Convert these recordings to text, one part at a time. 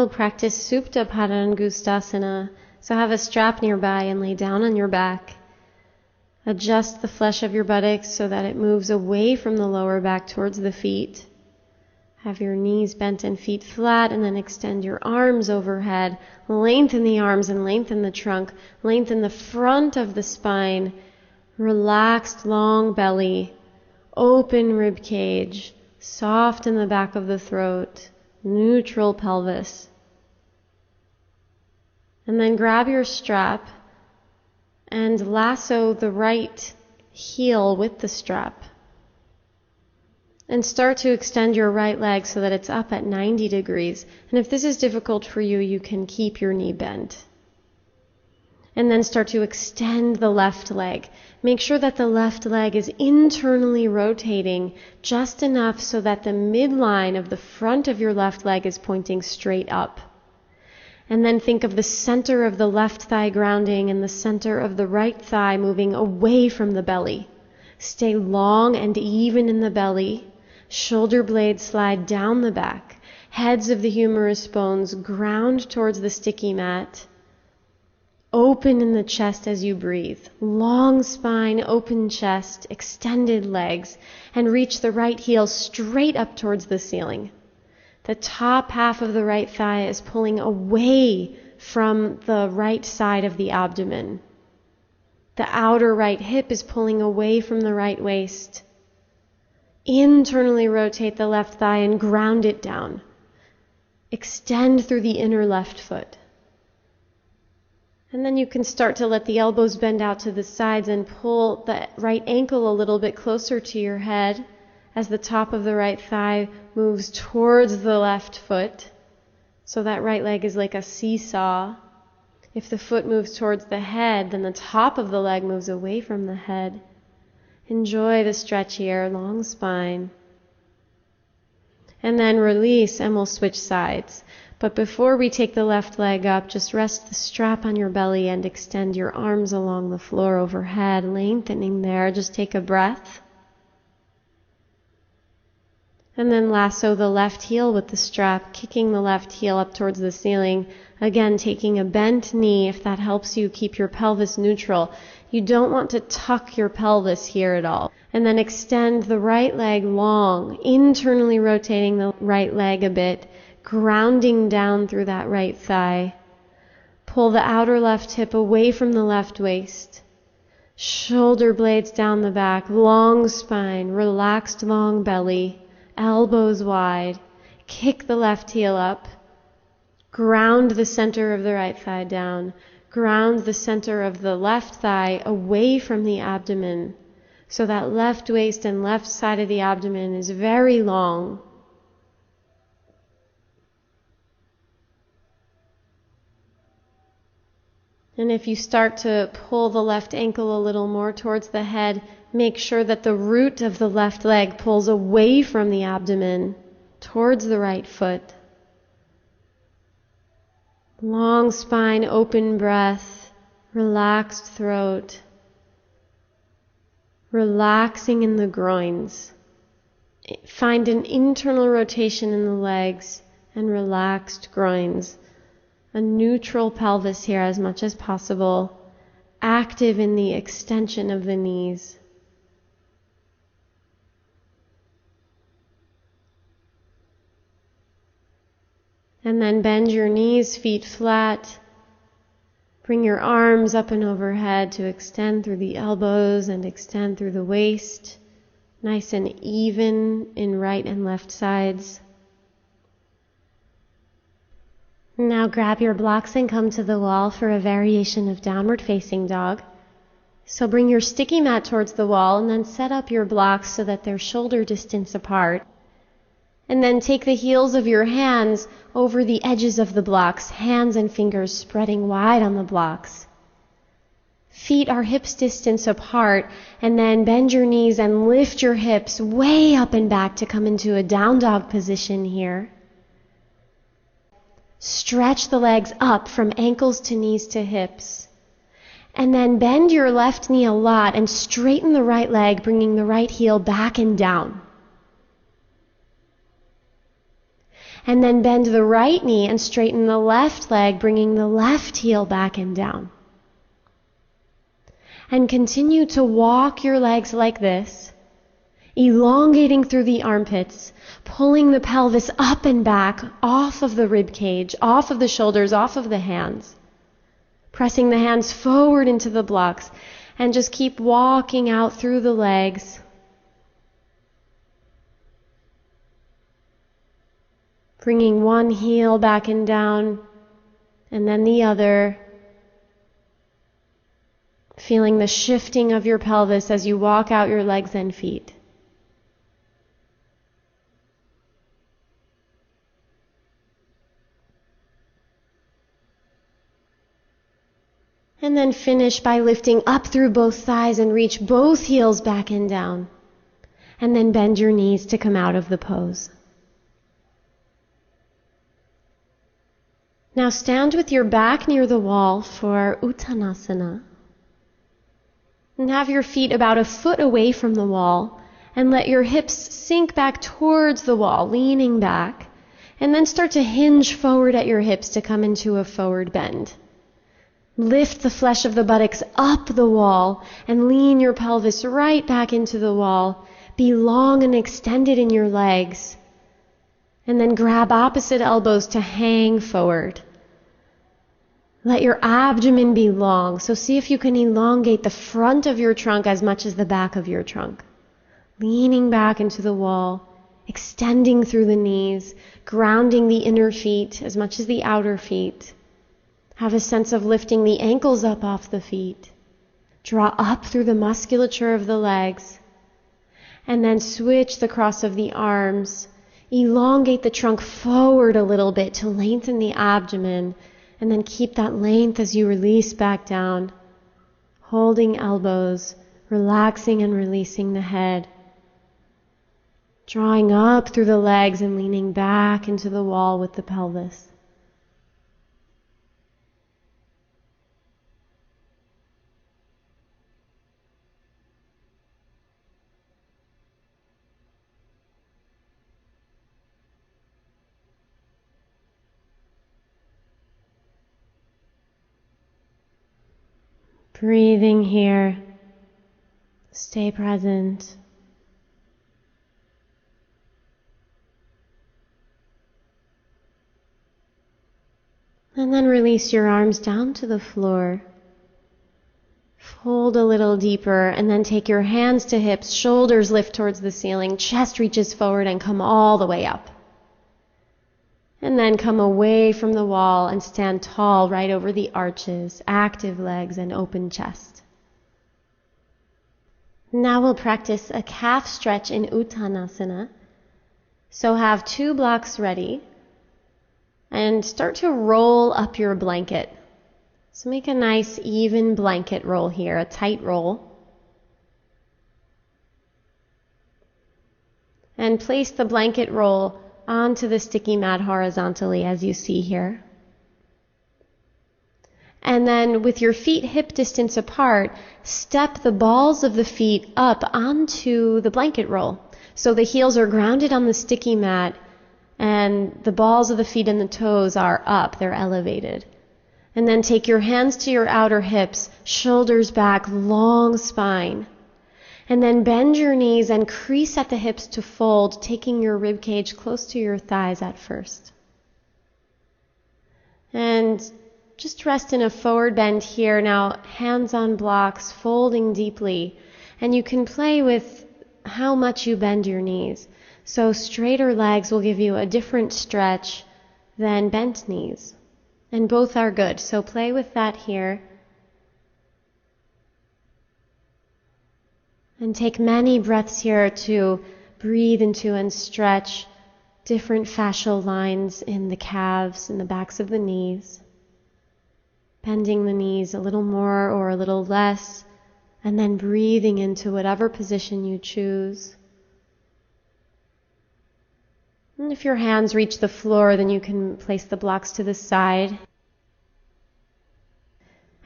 we'll practice Supta Padangustasana. So have a strap nearby and lay down on your back. Adjust the flesh of your buttocks so that it moves away from the lower back towards the feet. Have your knees bent and feet flat, and then extend your arms overhead. Lengthen the arms and lengthen the trunk. Lengthen the front of the spine. Relaxed long belly. Open rib cage. Soft in the back of the throat. Neutral pelvis. And then grab your strap and lasso the right heel with the strap. And start to extend your right leg so that it's up at 90 degrees. And if this is difficult for you, you can keep your knee bent. And then start to extend the left leg. Make sure that the left leg is internally rotating just enough so that the midline of the front of your left leg is pointing straight up. And then think of the center of the left thigh grounding and the center of the right thigh moving away from the belly. Stay long and even in the belly. Shoulder blades slide down the back. Heads of the humerus bones ground towards the sticky mat. Open in the chest as you breathe. Long spine, open chest, extended legs, and reach the right heel straight up towards the ceiling. The top half of the right thigh is pulling away from the right side of the abdomen. The outer right hip is pulling away from the right waist. Internally rotate the left thigh and ground it down. Extend through the inner left foot. And then you can start to let the elbows bend out to the sides and pull the right ankle a little bit closer to your head as the top of the right thigh moves towards the left foot. So that right leg is like a seesaw. If the foot moves towards the head, then the top of the leg moves away from the head. Enjoy the stretch here, long spine. And then release, and we'll switch sides. But before we take the left leg up, just rest the strap on your belly and extend your arms along the floor overhead, lengthening there. Just take a breath. And then lasso the left heel with the strap, kicking the left heel up towards the ceiling. Again, taking a bent knee, if that helps you keep your pelvis neutral. You don't want to tuck your pelvis here at all. And then extend the right leg long, internally rotating the right leg a bit, grounding down through that right thigh. Pull the outer left hip away from the left waist. Shoulder blades down the back, long spine, relaxed long belly. Elbows wide. Kick the left heel up. Ground the center of the right thigh down. Ground the center of the left thigh away from the abdomen. So that left waist and left side of the abdomen is very long. And if you start to pull the left ankle a little more towards the head, make sure that the root of the left leg pulls away from the abdomen towards the right foot. Long spine, open breath, relaxed throat, relaxing in the groins. Find an internal rotation in the legs and relaxed groins. A neutral pelvis here as much as possible, active in the extension of the knees. And then bend your knees, feet flat. Bring your arms up and overhead to extend through the elbows and extend through the waist. Nice and even in right and left sides. Now grab your blocks and come to the wall for a variation of downward facing dog. So bring your sticky mat towards the wall and then set up your blocks so that they're shoulder distance apart. And then take the heels of your hands over the edges of the blocks, hands and fingers spreading wide on the blocks. Feet are hips distance apart, and then bend your knees and lift your hips way up and back to come into a down dog position here. Stretch the legs up from ankles to knees to hips. And then bend your left knee a lot and straighten the right leg, bringing the right heel back and down. And then bend the right knee and straighten the left leg, bringing the left heel back and down. And continue to walk your legs like this, elongating through the armpits, pulling the pelvis up and back, off of the rib cage, off of the shoulders, off of the hands. Pressing the hands forward into the blocks, and just keep walking out through the legs. Bringing one heel back and down, and then the other. Feeling the shifting of your pelvis as you walk out your legs and feet. And then finish by lifting up through both thighs and reach both heels back and down. And then bend your knees to come out of the pose. Now stand with your back near the wall for Uttanasana. And have your feet about a foot away from the wall, and let your hips sink back towards the wall, leaning back, and then start to hinge forward at your hips to come into a forward bend. Lift the flesh of the buttocks up the wall and lean your pelvis right back into the wall. Be long and extended in your legs, and then grab opposite elbows to hang forward. Let your abdomen be long, so see if you can elongate the front of your trunk as much as the back of your trunk. Leaning back into the wall, extending through the knees, grounding the inner feet as much as the outer feet. Have a sense of lifting the ankles up off the feet. Draw up through the musculature of the legs, and then switch the cross of the arms. Elongate the trunk forward a little bit to lengthen the abdomen. And then keep that length as you release back down, holding elbows, relaxing and releasing the head, drawing up through the legs and leaning back into the wall with the pelvis. Breathing here. Stay present. And then release your arms down to the floor. Fold a little deeper, and then take your hands to hips, shoulders lift towards the ceiling, chest reaches forward and come all the way up. And then come away from the wall and stand tall right over the arches, active legs and open chest. Now we'll practice a calf stretch in Uttanasana. So have 2 blocks ready and start to roll up your blanket. So make a nice even blanket roll here, a tight roll. And place the blanket roll onto the sticky mat horizontally as you see here. And then with your feet hip distance apart, step the balls of the feet up onto the blanket roll. So the heels are grounded on the sticky mat and the balls of the feet and the toes are up, they're elevated. And then take your hands to your outer hips, shoulders back, long spine. And then bend your knees and crease at the hips to fold, taking your rib cage close to your thighs at first. And just rest in a forward bend here. Now, hands on blocks, folding deeply. And you can play with how much you bend your knees. So straighter legs will give you a different stretch than bent knees. And both are good. So play with that here. And take many breaths here to breathe into and stretch different fascial lines in the calves and the backs of the knees. Bending the knees a little more or a little less, and then breathing into whatever position you choose. And if your hands reach the floor, then you can place the blocks to the side.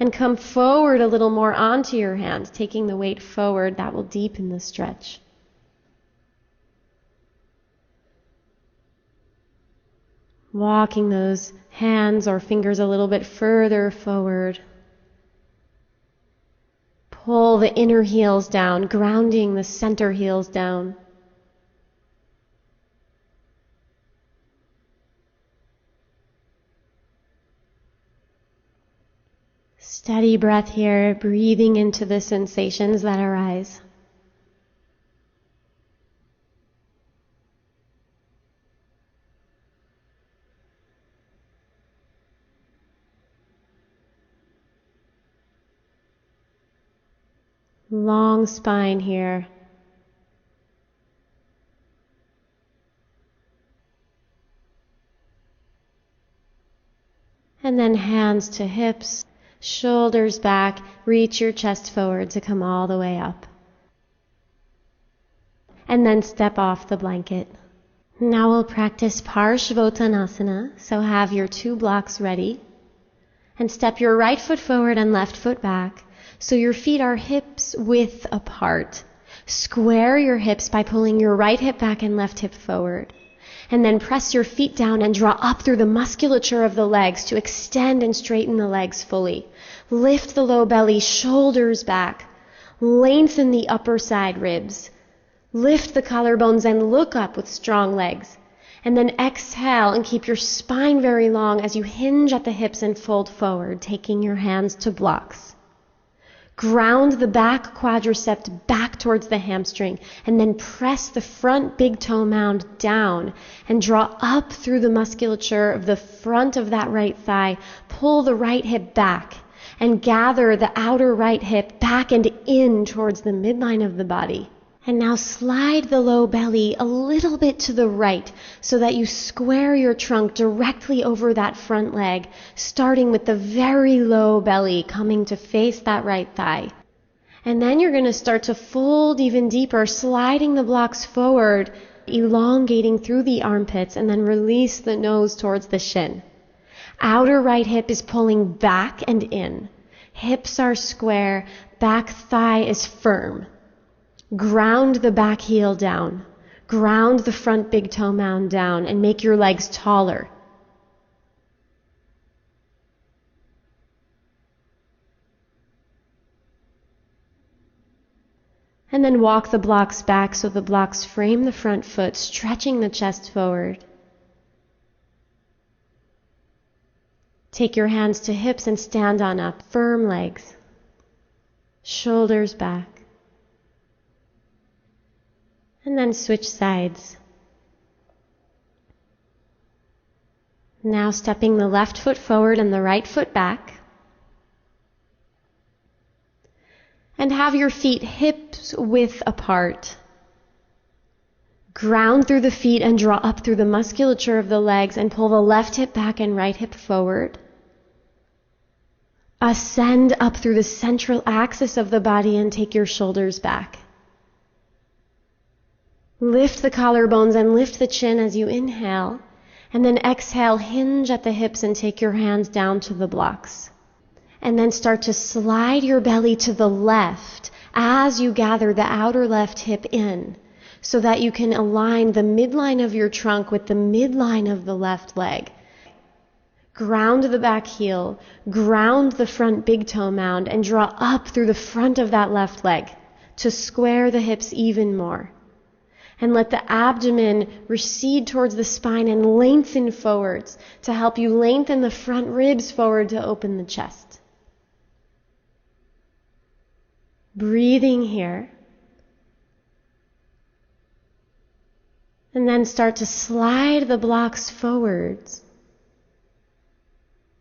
And come forward a little more onto your hands, taking the weight forward. That will deepen the stretch. Walking those hands or fingers a little bit further forward. Pull the inner heels down, grounding the center heels down. Steady breath here, breathing into the sensations that arise. Long spine here. And then hands to hips, shoulders back, reach your chest forward to come all the way up. And then step off the blanket. Now we'll practice Parshvottanasana, so have your 2 blocks ready. And step your right foot forward and left foot back. So your feet are hips width apart. Square your hips by pulling your right hip back and left hip forward. And then press your feet down and draw up through the musculature of the legs to extend and straighten the legs fully. Lift the low belly, shoulders back. Lengthen the upper side ribs. Lift the collarbones and look up with strong legs. And then exhale and keep your spine very long as you hinge at the hips and fold forward, taking your hands to blocks. Ground the back quadricep back towards the hamstring and then press the front big toe mound down and draw up through the musculature of the front of that right thigh. Pull the right hip back and gather the outer right hip back and in towards the midline of the body. And now slide the low belly a little bit to the right so that you square your trunk directly over that front leg, starting with the very low belly coming to face that right thigh. And then you're going to start to fold even deeper, sliding the blocks forward, elongating through the armpits, and then release the nose towards the shin. Outer right hip is pulling back and in. Hips are square, back thigh is firm. Ground the back heel down. Ground the front big toe mound down and make your legs taller. And then walk the blocks back so the blocks frame the front foot, stretching the chest forward. Take your hands to hips and stand on up. Firm legs. Shoulders back. And then switch sides. Now stepping the left foot forward and the right foot back. And have your feet hips width apart. Ground through the feet and draw up through the musculature of the legs and pull the left hip back and right hip forward. Ascend up through the central axis of the body and take your shoulders back. Lift the collarbones and lift the chin as you inhale, and then exhale, hinge at the hips and take your hands down to the blocks. And then start to slide your belly to the left as you gather the outer left hip in, so that you can align the midline of your trunk with the midline of the left leg. Ground the back heel, ground the front big toe mound, and draw up through the front of that left leg to square the hips even more. And let the abdomen recede towards the spine and lengthen forwards to help you lengthen the front ribs forward to open the chest. Breathing here. And then start to slide the blocks forwards.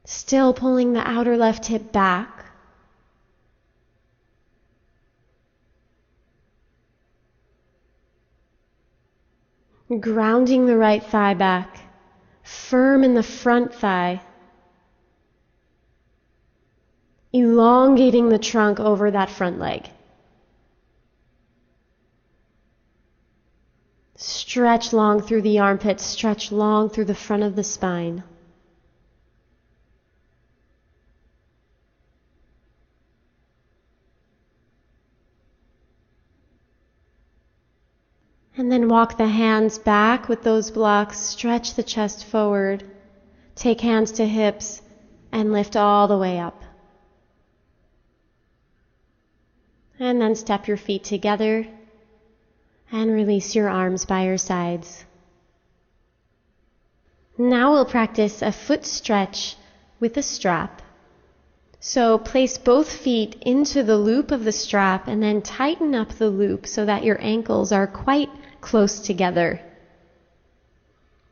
Still pulling the outer left hip back. Grounding the right thigh back, firm in the front thigh, elongating the trunk over that front leg. Stretch long through the armpits, stretch long through the front of the spine. And then walk the hands back with those blocks, stretch the chest forward, Take hands to hips and lift all the way up. And then step your feet together and release your arms by your sides. Now we'll practice a foot stretch with a strap. So place both feet into the loop of the strap and then tighten up the loop so that your ankles are quite close together.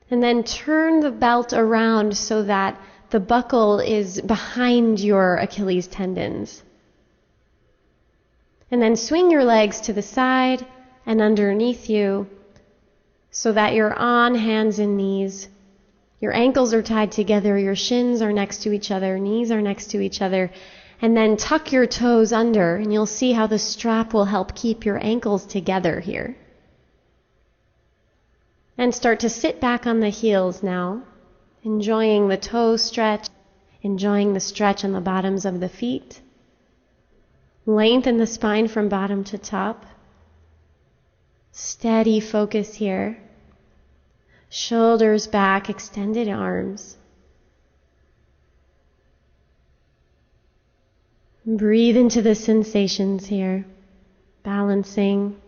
And then turn the belt around so that the buckle is behind your Achilles tendons. And then swing your legs to the side and underneath you so that you're on hands and knees. Your ankles are tied together, your shins are next to each other, knees are next to each other, and then tuck your toes under, and you'll see how the strap will help keep your ankles together here. And start to sit back on the heels now, enjoying the toe stretch, enjoying the stretch on the bottoms of the feet. Lengthen the spine from bottom to top. Steady focus here. Shoulders back, extended arms. Breathe into the sensations here, balancing.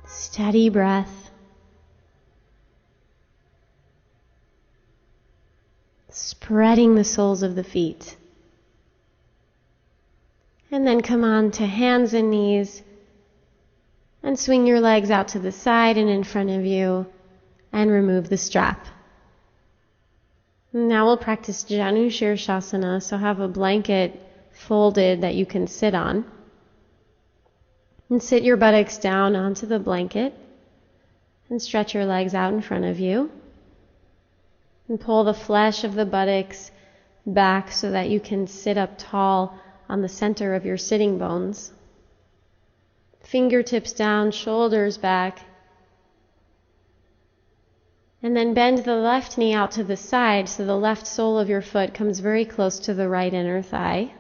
Steady breath. Spreading the soles of the feet. And then come on to hands and knees and swing your legs out to the side and in front of you and remove the strap. Now we'll practice Janu Shirshasana, so have a blanket folded that you can sit on. And sit your buttocks down onto the blanket and stretch your legs out in front of you. And pull the flesh of the buttocks back so that you can sit up tall on the center of your sitting bones. Fingertips down, shoulders back. And then bend the left knee out to the side so the left sole of your foot comes very close to the right inner thigh.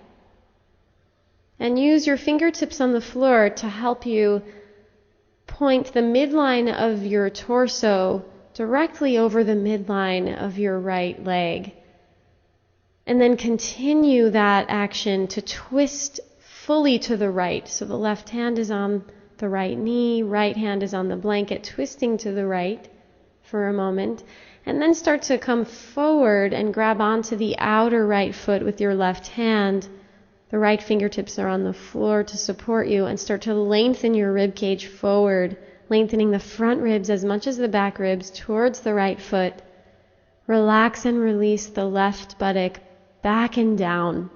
And use your fingertips on the floor to help you point the midline of your torso directly over the midline of your right leg. And then continue that action to twist fully to the right. So the left hand is on the right knee, right hand is on the blanket, twisting to the right for a moment. And then start to come forward and grab onto the outer right foot with your left hand. The right fingertips are on the floor to support you, and start to lengthen your rib cage forward, lengthening the front ribs as much as the back ribs towards the right foot. Relax and release the left buttock back and down.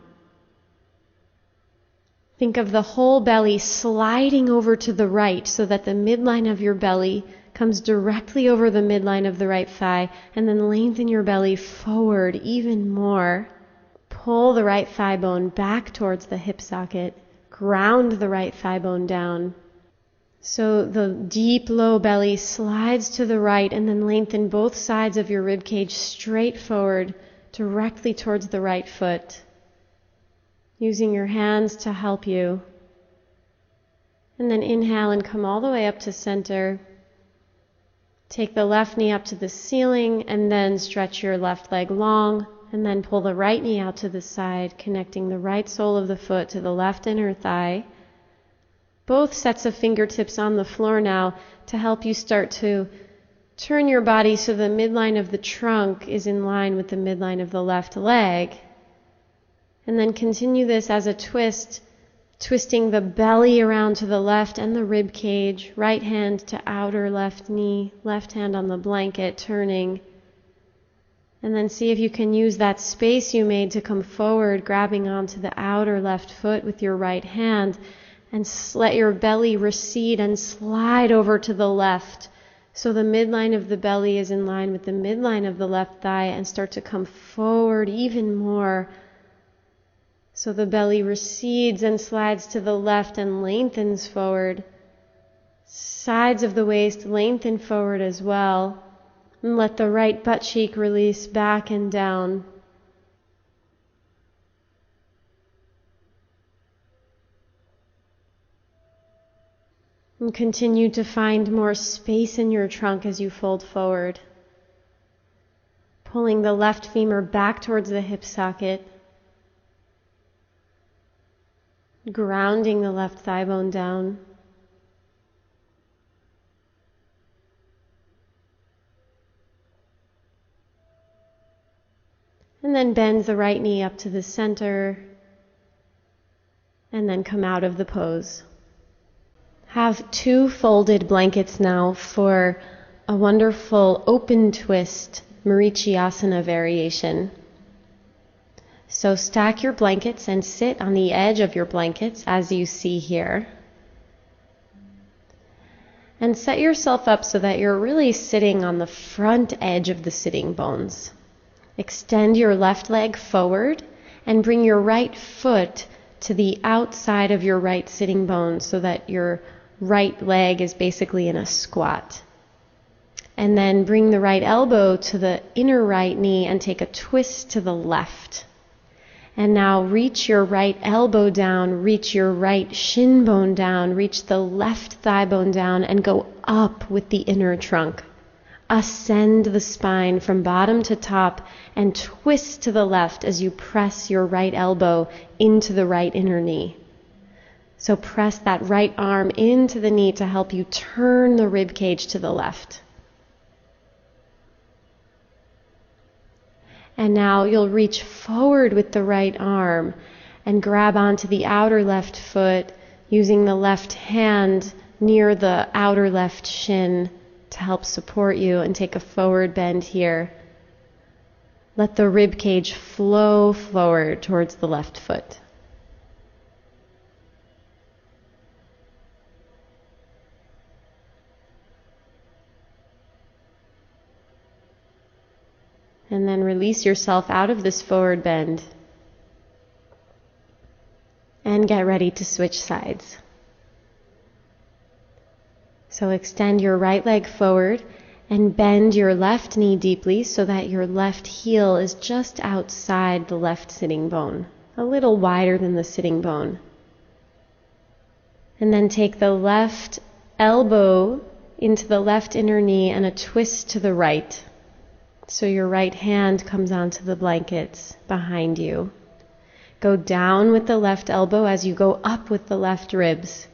Think of the whole belly sliding over to the right so that the midline of your belly comes directly over the midline of the right thigh, and then lengthen your belly forward even more. Pull the right thigh bone back towards the hip socket. Ground the right thigh bone down. So the deep low belly slides to the right, and then lengthen both sides of your rib cage straight forward, directly towards the right foot. Using your hands to help you. And then inhale and come all the way up to center. Take the left knee up to the ceiling, and then stretch your left leg long, and then pull the right knee out to the side, connecting the right sole of the foot to the left inner thigh. Both sets of fingertips on the floor now to help you start to turn your body so the midline of the trunk is in line with the midline of the left leg. And then continue this as a twist, twisting the belly around to the left and the rib cage, right hand to outer left knee, left hand on the blanket, turning. And then see if you can use that space you made to come forward, grabbing onto the outer left foot with your right hand, and let your belly recede and slide over to the left. So the midline of the belly is in line with the midline of the left thigh, and start to come forward even more. So the belly recedes and slides to the left and lengthens forward. Sides of the waist lengthen forward as well. And let the right butt cheek release back and down. And continue to find more space in your trunk as you fold forward. Pulling the left femur back towards the hip socket. Grounding the left thigh bone down. And then bend the right knee up to the center. And then come out of the pose. Have 2 folded blankets now for a wonderful open twist Marichyasana variation. So stack your blankets and sit on the edge of your blankets as you see here. And set yourself up so that you're really sitting on the front edge of the sitting bones. Extend your left leg forward and bring your right foot to the outside of your right sitting bone so that your right leg is basically in a squat. And then bring the right elbow to the inner right knee and take a twist to the left. And now reach your right elbow down, reach your right shin bone down, reach the left thigh bone down, and go up with the inner trunk. Ascend the spine from bottom to top and twist to the left as you press your right elbow into the right inner knee. So press that right arm into the knee to help you turn the rib cage to the left. And now you'll reach forward with the right arm and grab onto the outer left foot using the left hand near the outer left shin to help support you, and take a forward bend here. Let the rib cage flow forward towards the left foot. And then release yourself out of this forward bend. And get ready to switch sides. So extend your right leg forward and bend your left knee deeply so that your left heel is just outside the left sitting bone, a little wider than the sitting bone. And then take the left elbow into the left inner knee and a twist to the right. So your right hand comes onto the blankets behind you. Go down with the left elbow as you go up with the left ribs.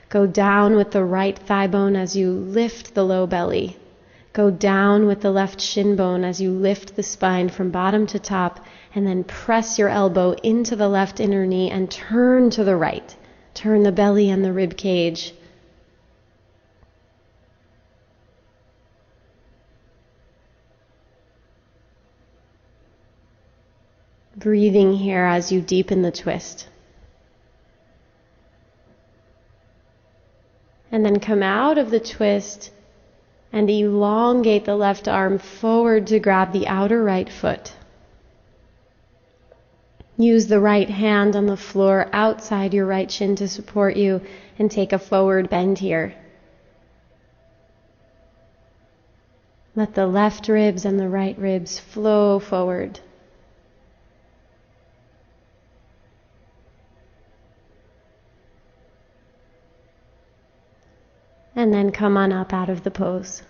Go down with the right thigh bone as you lift the low belly. Go down with the left shin bone as you lift the spine from bottom to top, and then press your elbow into the left inner knee and turn to the right. Turn the belly and the rib cage. Breathing here as you deepen the twist. And then come out of the twist and elongate the left arm forward to grab the outer right foot. Use the right hand on the floor outside your right shin to support you and take a forward bend here. Let the left ribs and the right ribs flow forward. And then come on up out of the pose.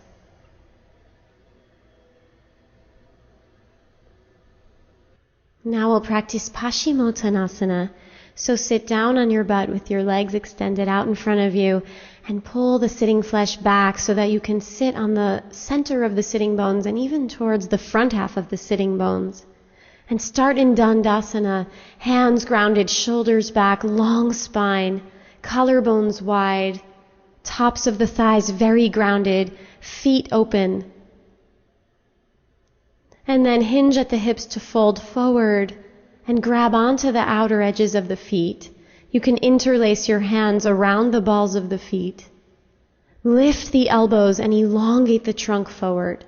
Now we'll practice Paschimottanasana. So sit down on your butt with your legs extended out in front of you and pull the sitting flesh back so that you can sit on the center of the sitting bones and even towards the front half of the sitting bones. And start in Dandasana, hands grounded, shoulders back, long spine, collarbones wide, tops of the thighs very grounded, feet open. And then hinge at the hips to fold forward and grab onto the outer edges of the feet. You can interlace your hands around the balls of the feet. Lift the elbows and elongate the trunk forward.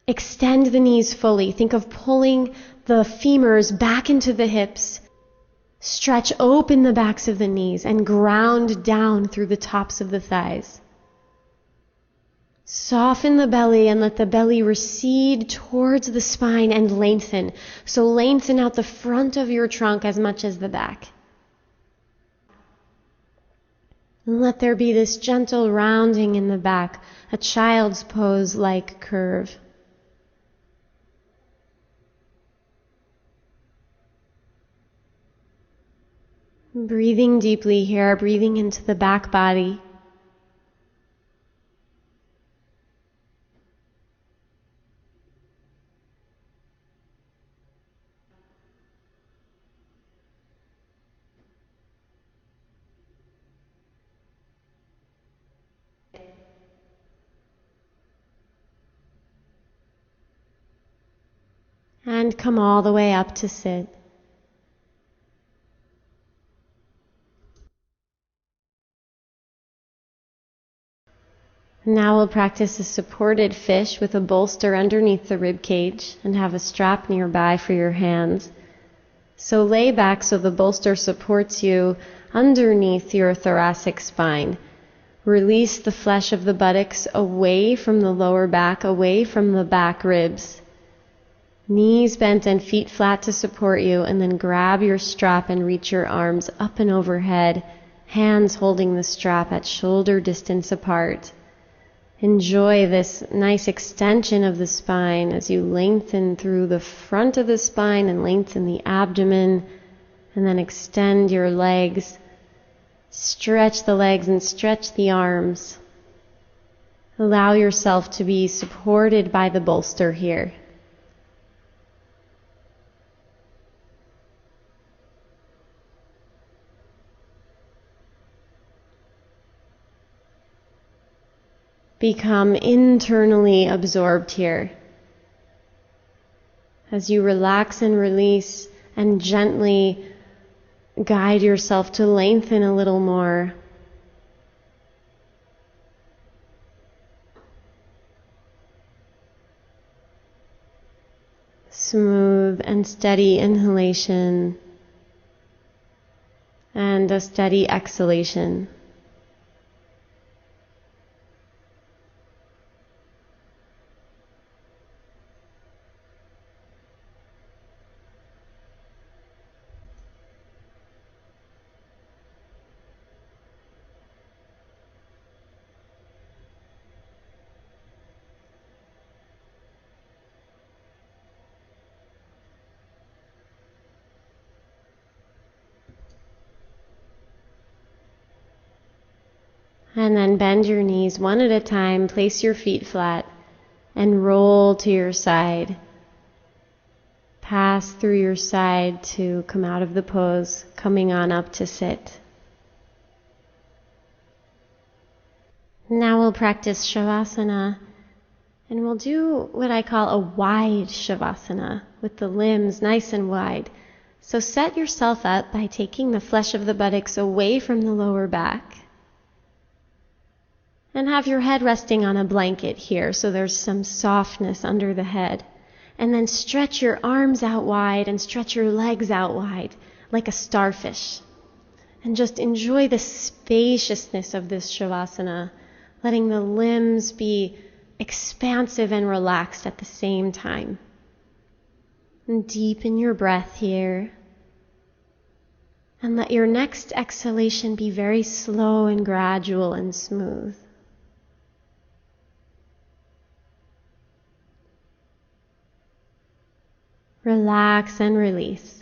Extend the knees fully. Think of pulling the femurs back into the hips. Stretch open the backs of the knees and ground down through the tops of the thighs. Soften the belly and let the belly recede towards the spine and lengthen. So lengthen out the front of your trunk as much as the back. And let there be this gentle rounding in the back, a child's pose-like curve. Breathing deeply here, breathing into the back body. And come all the way up to sit. Now we'll practice a supported fish with a bolster underneath the rib cage and have a strap nearby for your hands. So lay back so the bolster supports you underneath your thoracic spine. Release the flesh of the buttocks away from the lower back, away from the back ribs. Knees bent and feet flat to support you, and then grab your strap and reach your arms up and overhead, hands holding the strap at shoulder distance apart. Enjoy this nice extension of the spine as you lengthen through the front of the spine and lengthen the abdomen, and then extend your legs. Stretch the legs and stretch the arms. Allow yourself to be supported by the bolster here. Become internally absorbed here. As you relax and release and gently guide yourself to lengthen a little more. Smooth and steady inhalation and a steady exhalation. And then bend your knees one at a time, place your feet flat, and roll to your side. Pass through your side to come out of the pose, coming on up to sit. Now we'll practice Shavasana, and we'll do what I call a wide Shavasana, with the limbs nice and wide. So set yourself up by taking the flesh of the buttocks away from the lower back. And have your head resting on a blanket here, so there's some softness under the head. And then stretch your arms out wide and stretch your legs out wide, like a starfish. And just enjoy the spaciousness of this Shavasana, letting the limbs be expansive and relaxed at the same time. And deepen your breath here. And let your next exhalation be very slow and gradual and smooth. Relax and release.